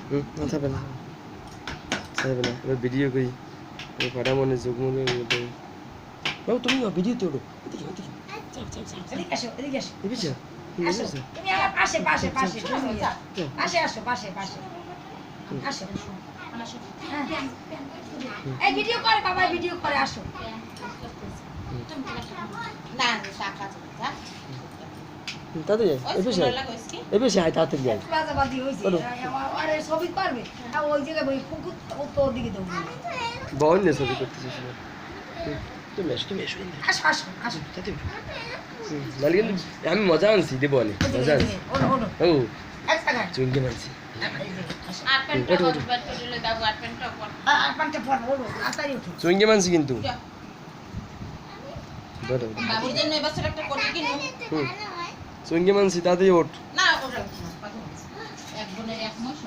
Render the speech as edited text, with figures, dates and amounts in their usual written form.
মাথা পেলা এবার ভিডিও করি ফাটা মনে চোখ মনে বাবু তুমি ভিডিওতে ওঠো এদিকে এদিকে আসো এদিকে আসো এদিকে আসো তুমি আমার পাশে পাশে পাশে পাশে আসো পাশে পাশে আসো এই ভিডিও করে বাবা ভিডিও করে আসো না শাখা যা তাতে এবেশে আয় তাতে যাই বাজাবাদি হইছে আরে ছবি পারবে আর ওই জায়গায় ওই পুকুর তো দিকে দাও বল না ছবি করতেছিস না তুমি এসো আসো আসো আসো তাতে লাল কিন্তু আমি মজা আনছি দেবো অনেক মজা আনছি ও চুঙ্গি মানছি চুঙ্গি মানছি কিন্তু চুঙ্গি মানছি তাতেই ওঠ না এক বোনের এক মাস